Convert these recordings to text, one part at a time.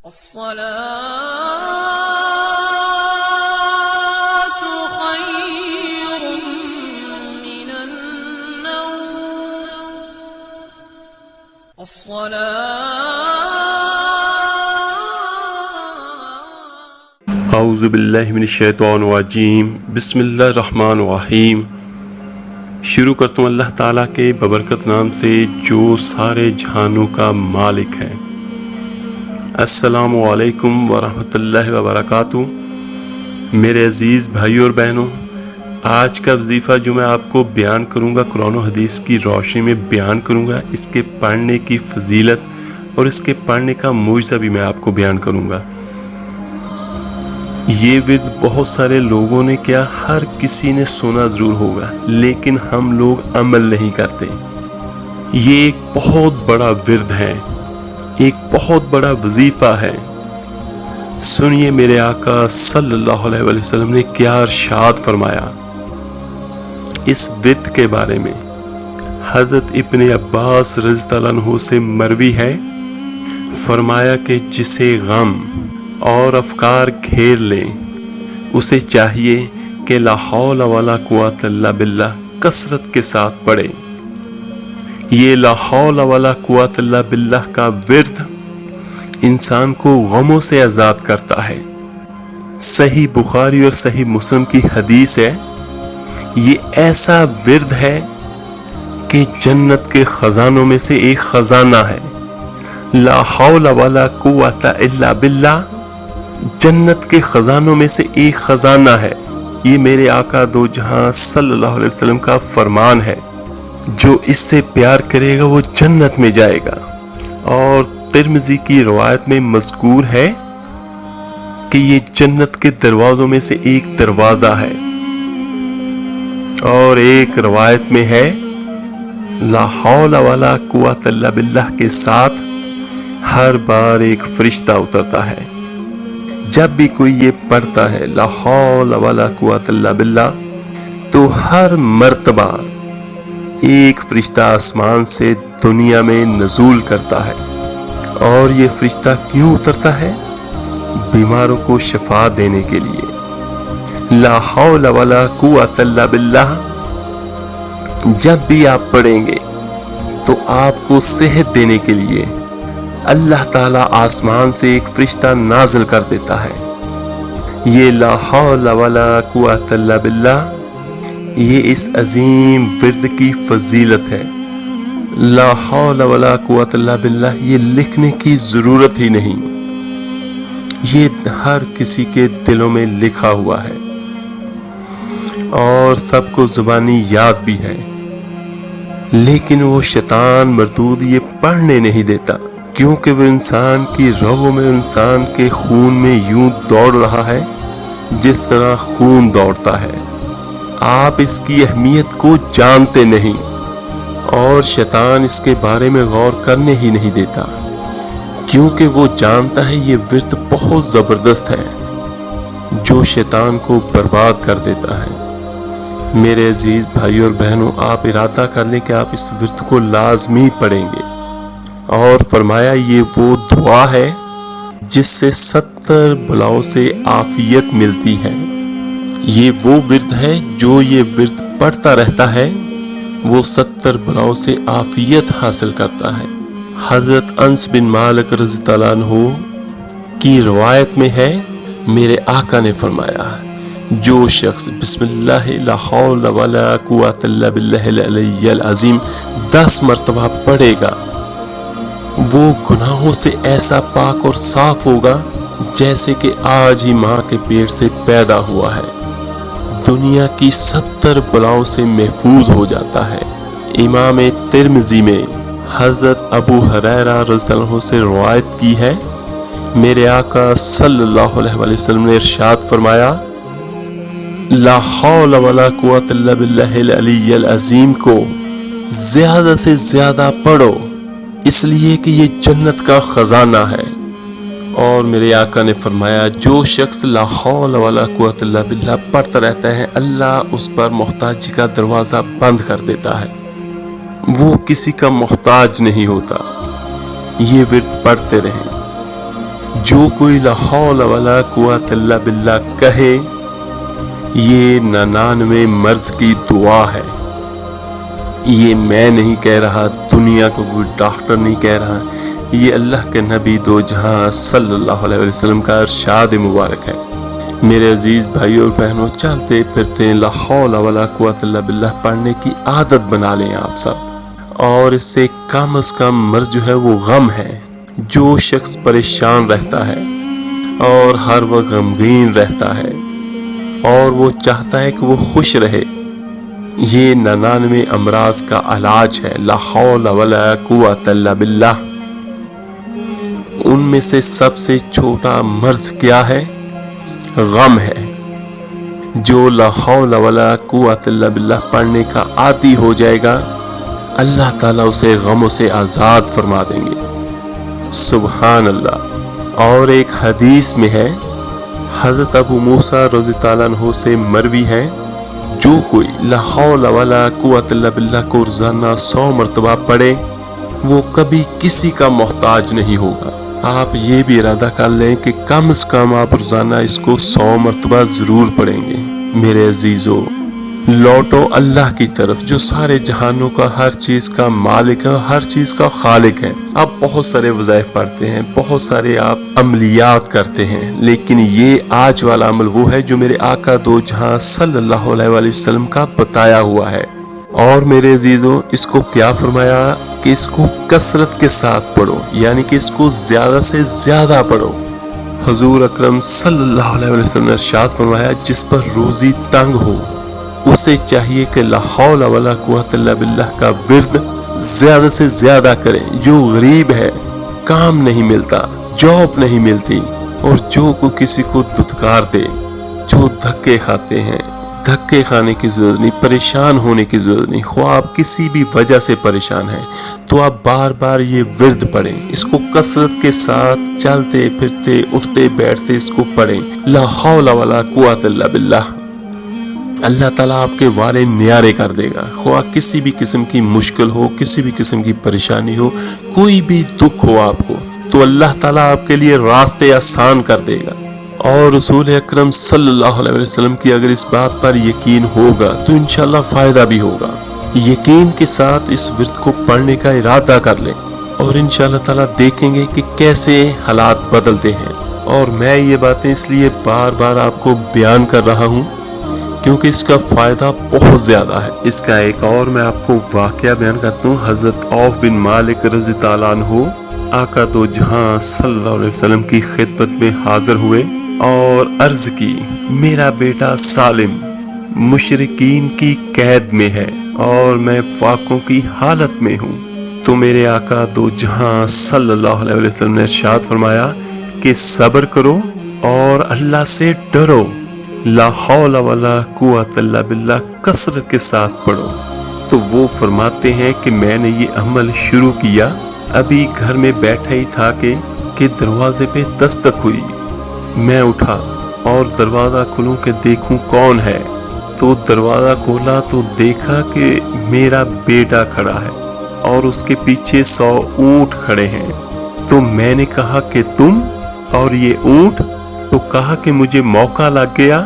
الصلاة خير من النوم اعوذ باللہ من الشیطان الرجیم بسم اللہ الرحمن الرحیم۔ شروع کرتا ہوں اللہ تعالیٰ کے ببرکت نام سے جو سارے جہانوں کا مالک ہے۔ السلام علیکم ورحمۃ اللہ وبرکاتہ۔ میرے عزیز بھائیوں اور بہنوں، آج کا وظیفہ جو میں آپ کو بیان کروں گا قرآن و حدیث کی روشنی میں بیان کروں گا، اس کے پڑھنے کی فضیلت اور اس کے پڑھنے کا معجزہ بھی میں آپ کو بیان کروں گا۔ یہ ورد بہت سارے لوگوں نے کیا، ہر کسی نے سنا ضرور ہوگا، لیکن ہم لوگ عمل نہیں کرتے۔ یہ ایک بہت بڑا ورد ہے، ایک بہت بڑا وظیفہ ہے۔ سنیے میرے آقا صلی اللہ علیہ وسلم نے کیا ارشاد فرمایا اس ورد کے بارے میں۔ حضرت ابن عباس رضی اللہ عنہ سے مروی ہے، فرمایا کہ جسے غم اور افکار گھیر لیں اسے چاہیے کہ لا حول ولا قوت الا باللہ کثرت کے ساتھ پڑھے۔ یہ لا حول ولا قوت الا باللہ کا ورد انسان کو غموں سے آزاد کرتا ہے۔ صحیح بخاری اور صحیح مسلم کی حدیث ہے، یہ ایسا ورد ہے کہ جنت کے خزانوں میں سے ایک خزانہ ہے۔ لا حول ولا قوت الا باللہ جنت کے خزانوں میں سے ایک خزانہ ہے۔ یہ میرے آقا دو جہاں صلی اللہ علیہ وسلم کا فرمان ہے، جو اس سے پیار کرے گا وہ جنت میں جائے گا۔ اور ترمذی کی روایت میں مذکور ہے کہ یہ جنت کے دروازوں میں سے ایک دروازہ ہے۔ اور ایک روایت میں ہے لا حول ولا قوت الا باللہ کے ساتھ ہر بار ایک فرشتہ اترتا ہے۔ جب بھی کوئی یہ پڑھتا ہے لا حول ولا قوت الا باللہ تو ہر مرتبہ ایک فرشتہ آسمان سے دنیا میں نزول کرتا ہے۔ اور یہ فرشتہ کیوں اترتا ہے؟ بیماروں کو شفا دینے کے لیے۔ لا حول ولا قوت الا باللہ جب بھی آپ پڑھیں گے تو آپ کو صحت دینے کے لیے اللہ تعالیٰ آسمان سے ایک فرشتہ نازل کر دیتا ہے۔ یہ لا حول ولا قوت الا باللہ یہ اس عظیم ورد کی فضیلت ہے۔ لا حول ولا قوت الا باللہ یہ لکھنے کی ضرورت ہی نہیں، یہ ہر کسی کے دلوں میں لکھا ہوا ہے اور سب کو زبانی یاد بھی ہے، لیکن وہ شیطان مردود یہ پڑھنے نہیں دیتا، کیونکہ وہ انسان کی رگوں میں، انسان کے خون میں یوں دوڑ رہا ہے جس طرح خون دوڑتا ہے۔ آپ اس کی اہمیت کو جانتے نہیں اور شیطان اس کے بارے میں غور کرنے ہی نہیں دیتا، کیونکہ وہ جانتا ہے یہ ورد بہت زبردست ہے جو شیطان کو برباد کر دیتا ہے۔ میرے عزیز بھائیوں اور بہنوں، آپ ارادہ کر لیں کہ آپ اس ورد کو لازمی پڑھیں گے۔ اور فرمایا یہ وہ دعا ہے جس سے 70 بلاؤں سے عافیت ملتی ہے۔ یہ وہ ورد ہے جو یہ ورد پڑھتا رہتا ہے وہ 70 بلاؤں سے عافیت حاصل کرتا ہے۔ حضرت انس بن مالک رضی اللہ عنہ کی روایت میں ہے، میرے آقا نے فرمایا جو شخص بسم اللہ لا حول ولا قوت الا باللہ العلی العظیم 10 مرتبہ پڑھے گا وہ گناہوں سے ایسا پاک اور صاف ہوگا جیسے کہ آج ہی ماں کے پیٹ سے پیدا ہوا ہے۔ دنیا کی 70 بلاؤں سے محفوظ ہو جاتا ہے۔ امام ترمذی میں حضرت ابو ہریرہ رضی اللہ عنہ سے روایت کی ہے، میرے آقا صلی اللہ علیہ وسلم نے ارشاد فرمایا لا حول ولا قوت الا باللہ العلی العظیم کو زیادہ سے زیادہ پڑھو، اس لیے کہ یہ جنت کا خزانہ ہے۔ اور میرے آقا نے فرمایا جو شخص لا حول ولا قوت الا باللہ پڑھتا رہتا ہے اللہ اس پر محتاجی کا دروازہ بند کر دیتا ہے، وہ کسی کا محتاج نہیں ہوتا۔ یہ ورد پڑھتے رہیں۔ جو کوئی لا حول ولا قوت الا باللہ کہے، یہ 99 مرض کی دعا ہے۔ یہ میں نہیں کہہ رہا، دنیا کو کوئی ڈاکٹر نہیں کہہ رہا، یہ اللہ کے نبی دو جہاں صلی اللہ علیہ وسلم کا ارشاد مبارک ہے۔ میرے عزیز بھائیوں اور بہنوں، چلتے پھرتے لا حول ولا قوت الا باللہ پڑھنے کی عادت بنا لیں آپ سب، اور اس سے کم از کم مرض جو ہے وہ غم ہے۔ جو شخص پریشان رہتا ہے اور ہر وقت غمگین رہتا ہے اور وہ چاہتا ہے کہ وہ خوش رہے، یہ 99 امراض کا علاج ہے، لا حول ولا قوت الا باللہ۔ ان میں سے سب سے چھوٹا مرض کیا ہے؟ غم ہے۔ جو لا حول ولا قوت الا باللہ پڑھنے کا عادی ہو جائے گا، اللہ تعالیٰ اسے غموں سے آزاد فرما دیں گے۔ سبحان اللہ۔ اور ایک حدیث میں ہے، حضرت ابو موسیٰ رضی اللہ عنہ سے مروی ہے، جو کوئی لا حول ولا قوت الا باللہ کو روزانہ 100 مرتبہ پڑھے، وہ کبھی کسی کا محتاج نہیں ہوگا۔ آپ یہ بھی ارادہ کر لیں کہ کم از کم آپ روزانہ اس کو 100 مرتبہ ضرور پڑھیں گے۔ میرے عزیزو، لوٹو اللہ کی طرف جو سارے جہانوں کا، ہر چیز کا مالک ہے، ہر چیز کا خالق ہے۔ آپ بہت سارے وظائف پڑھتے ہیں، بہت سارے آپ عملیات کرتے ہیں، لیکن یہ آج والا عمل وہ ہے جو میرے آقا دو جہاں صلی اللہ علیہ وآلہ وسلم کا بتایا ہوا ہے۔ اور میرے عزیزو، اس کو کیا فرمایا کہ اس کو کثرت کے ساتھ پڑھو، یعنی کہ اس کو زیادہ سے زیادہ پڑھو۔ حضور اکرم صلی اللہ علیہ وآلہ وسلم نے ارشاد فرمایا، جس پر روزی تنگ ہو اسے چاہیے کہ لا حول ولا قوت الا باللہ کا ورد زیادہ سے زیادہ کرے۔ جو غریب ہے، کام نہیں ملتا، جاب نہیں ملتی، اور جو کوئی کسی کو دھتکار دے، جو دھکے کھاتے ہیں، دھکے کھانے کی ضرورت نہیں، پریشان ہونے کی ضرورت نہیں۔ خواہ آپ کسی بھی وجہ سے پریشان ہیں تو آپ بار بار یہ ورد پڑھیں، اس کو کثرت کے ساتھ چلتے پھرتے اٹھتے بیٹھتے اس کو پڑھیں، لا حول ولا قوت الا باللہ۔ اللہ تعالیٰ آپ کے وارے نیارے کر دے گا۔ خواہ کسی بھی قسم کی مشکل ہو، کسی بھی قسم کی پریشانی ہو، کوئی بھی دکھ ہو آپ کو، تو اللہ تعالیٰ آپ کے لیے راستے آسان کر دے گا۔ اور رسول اکرم صلی اللہ علیہ وسلم کی اگر اس بات پر یقین ہوگا تو انشاءاللہ فائدہ بھی ہوگا۔ یقین کے ساتھ اس ورد کو پڑھنے کا ارادہ کر لیں، اور انشاءاللہ تعالیٰ دیکھیں گے کہ کیسے حالات بدلتے ہیں۔ اور میں یہ باتیں اس لیے بار بار آپ کو بیان کر رہا ہوں کیونکہ اس کا فائدہ بہت زیادہ ہے۔ اس کا ایک اور میں آپ کو واقعہ بیان کرتا ہوں۔ حضرت عوف بن مالک رضی اللہ عنہ آقا دو جہاں صلی اللہ علیہ وسلم کی خدمت میں حاضر ہوئے اور عرض کی، میرا بیٹا سالم مشرکین کی قید میں ہے اور میں فاقوں کی حالت میں ہوں۔ تو میرے آقا دو جہاں صلی اللہ علیہ وسلم نے ارشاد فرمایا کہ صبر کرو اور اللہ سے ڈرو، لا حول ولا قوت الا باللہ کثرت کے ساتھ پڑھو۔ تو وہ فرماتے ہیں کہ میں نے یہ عمل شروع کیا، ابھی گھر میں بیٹھا ہی تھا کہ دروازے پہ دستک ہوئی۔ میں اٹھا اور دروازہ کھولوں کہ دیکھوں کون ہے، تو دروازہ کھولا تو دیکھا کہ میرا بیٹا کھڑا ہے اور اس کے پیچھے 100 اونٹ کھڑے ہیں۔ تو میں نے کہا کہ تم اور یہ اونٹ؟ تو کہا کہ مجھے موقع لگ گیا،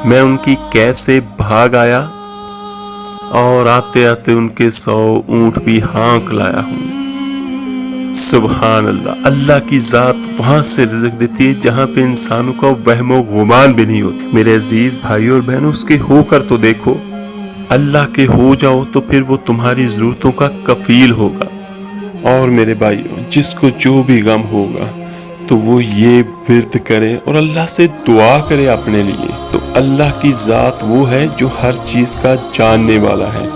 میں ان کی قید سے بھاگ آیا اور آتے آتے ان کے 100 اونٹ بھی ہانک لایا ہوں۔ سبحان اللہ۔ اللہ کی ذات وہاں سے رزق دیتی ہے جہاں پہ انسانوں کا وہم و گمان بھی نہیں ہوتا۔ میرے عزیز بھائیوں اور بہنوں، اس کے ہو کر تو دیکھو، اللہ کے ہو جاؤ تو پھر وہ تمہاری ضرورتوں کا کفیل ہوگا۔ اور میرے بھائیوں، جس کو جو بھی غم ہوگا تو وہ یہ ورد کرے اور اللہ سے دعا کرے اپنے لیے۔ تو اللہ کی ذات وہ ہے جو ہر چیز کا جاننے والا ہے،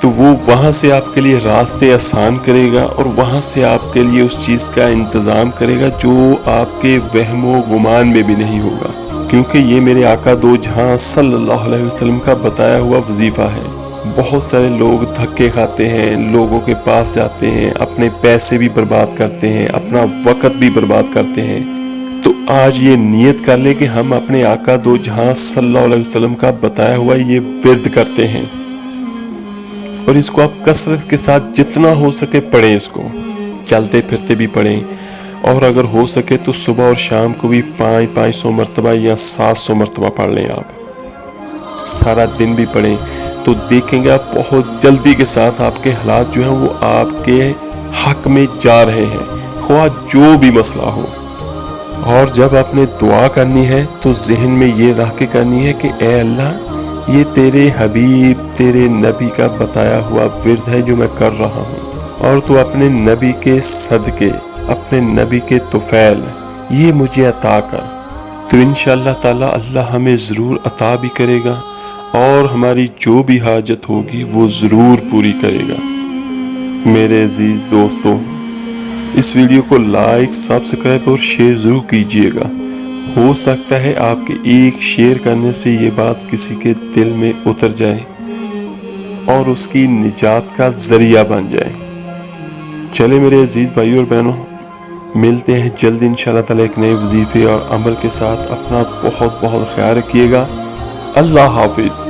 تو وہ وہاں سے آپ کے لیے راستے آسان کرے گا اور وہاں سے آپ کے لیے اس چیز کا انتظام کرے گا جو آپ کے وہم و گمان میں بھی نہیں ہوگا، کیونکہ یہ میرے آقا دو جہاں صلی اللہ علیہ وسلم کا بتایا ہوا وظیفہ ہے۔ بہت سارے لوگ دھکے کھاتے ہیں، لوگوں کے پاس جاتے ہیں، اپنے پیسے بھی برباد کرتے ہیں، اپنا وقت بھی برباد کرتے ہیں۔ تو آج یہ نیت کر لے کہ ہم اپنے آقا دو جہاں صلی اللہ علیہ وسلم کا بتایا ہوا یہ ورد کرتے ہیں، اور اس کو آپ کثرت کے ساتھ جتنا ہو سکے پڑھیں، اس کو چلتے پھرتے بھی پڑھیں، اور اگر ہو سکے تو صبح اور شام کو بھی 500 مرتبہ یا 700 مرتبہ پڑھ لیں. آپ سارا دن بھی پڑھیں تو دیکھیں گے آپ بہت جلدی کے ساتھ آپ کے حالات جو ہیں وہ آپ کے حق میں جا رہے ہیں، خواہ جو بھی مسئلہ ہو. اور جب آپ نے دعا کرنی ہے تو ذہن میں یہ رکھ کے کرنی ہے کہ اے اللہ یہ تیرے حبیب تیرے نبی کا بتایا ہوا ورد ہے جو میں کر رہا ہوں، اور تو اپنے نبی کے صدقے اپنے نبی کے طفیل یہ مجھے عطا کر. تو انشاءاللہ تعالی اللہ ہمیں ضرور عطا بھی کرے گا اور ہماری جو بھی حاجت ہوگی وہ ضرور پوری کرے گا. میرے عزیز دوستو، اس ویڈیو کو لائک سبسکرائب اور شیئر ضرور کیجئے گا. ہو سکتا ہے آپ کے ایک شیئر کرنے سے یہ بات کسی کے دل میں اتر جائے اور اس کی نجات کا ذریعہ بن جائے. چلے میرے عزیز بھائیو اور بہنوں، ملتے ہیں جلد انشاءاللہ تعالی ایک نئے وظیفے اور عمل کے ساتھ. اپنا بہت بہت خیال رکھیے گا. اللہ حافظ.